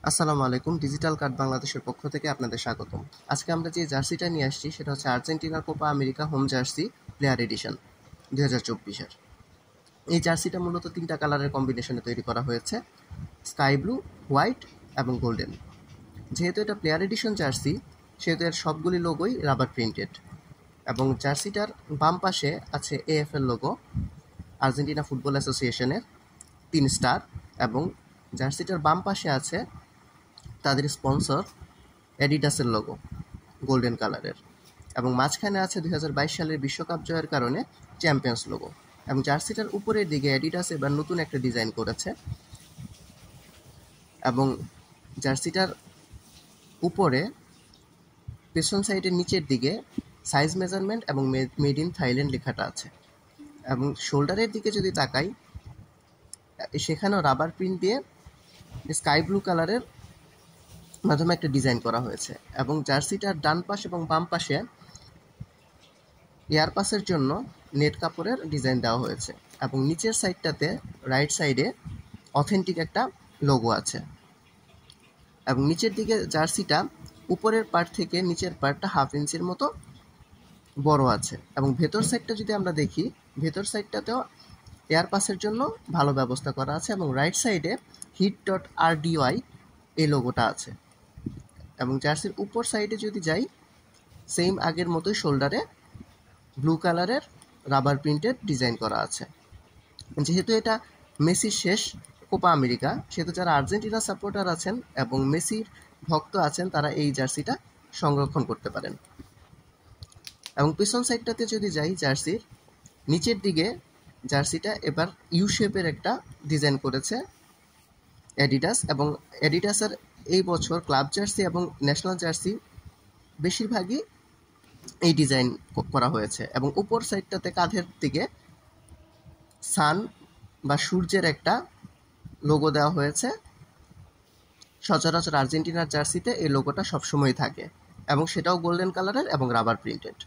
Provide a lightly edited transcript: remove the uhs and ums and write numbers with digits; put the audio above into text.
আসসালামু আলাইকুম। Digital card বাংলাদেশের পক্ষ থেকে আপনাদের স্বাগতম। আজকে আমরা যে জার্সিটা নিয়ে আসছি সেটা হচ্ছে আর্জেন্টিনার Copa America home jersey player edition 2024-এর। এই জার্সিটা মূলত 3টা কালারের কম্বিনেশনে তৈরি করা হয়েছে: স্কাই ব্লু, হোয়াইট এবং গোল্ডেন। যেহেতু এটা প্লেয়ার এডিশন জার্সি, সেহেতু এর সবগুলি লোগোই রাবার প্রিন্টেড এবং জার্সিটার বাম পাশে আছে এএফএল লোগো, আর্জেন্টিনা ফুটবল অ্যাসোসিয়েশনের 3 স্টার, এবং জার্সিটার বাম পাশে আছে তাদের স্পন্সর অ্যাডিডাসের লোগো গোল্ডেন কালারের, এবং মাঝখানে আছে 2022 সালের বিশ্বকাপ জয়ের কারণে চ্যাম্পিয়ন্স লোগো। এবং জার্সিটার উপরের দিকে অ্যাডিডাস এবার নতুন একটা ডিজাইন করেছে, এবং জার্সিটার উপরে পেছন সাইডের নিচের দিকে সাইজ মেজারমেন্ট এবং মেড ইন থাইল্যান্ড লেখাটা আছে। এবং শোল্ডারের দিকে যদি তাকাই, সেখানেও রাবার প্রিন্ট দিয়ে স্কাই ব্লু কালারের মাধ্যমে একটা ডিজাইন করা হয়েছে। এবং জার্সিটার ডান পাশ এবং বাম পাশে এয়ার পাসের জন্য নেট কাপড়ের ডিজাইন দেওয়া হয়েছে, এবং নিচের সাইডটাতে রাইট সাইডে অথেন্টিক একটা লোগো আছে। এবং নিচের দিকে জার্সিটা উপরের পার্ট থেকে নিচের পার্টটা 1/2 ইঞ্চির মতো বড় আছে। এবং ভেতর সাইডটা যদি আমরা দেখি, ভেতর সাইডটাতেও এয়ার পাসের জন্য ভালো ব্যবস্থা করা আছে, এবং রাইট সাইডে hit.rdy এই লোগোটা আছে। এবং জার্সির উপর সাইডে যদি যাই, সেম আগের মতোই শোল্ডারে ব্লু কালারের রাবার প্রিন্টেড ডিজাইন করা আছে। যেহেতু এটা মেসির শেষ কোপা আমেরিকা, সেহেতু যারা আর্জেন্টিনা সাপোর্টার আছেন এবং মেসির ভক্ত আছেন, তারা এই জার্সিটা সংরক্ষণ করতে পারেন। এবং পিছন সাইডটাতে যদি যাই, জার্সির নিচের দিকে জার্সিটা এবার ইউ শেপের একটা ডিজাইন করেছে অ্যাডিডাস, এবং অ্যাডিডাসের এই বছর ক্লাব জার্সি এবং ন্যাশনাল জার্সি বেশিরভাগই এই ডিজাইন করা হয়েছে। এবং উপর সাইডটাতে কাঁধের দিকে সান বা সূর্যের একটা লোগো দেওয়া হয়েছে। সচরাচর আর্জেন্টিনার জার্সিতে এই লোগোটা সবসময় থাকে, এবং সেটাও গোল্ডেন কালারের এবং রাবার প্রিন্টেড।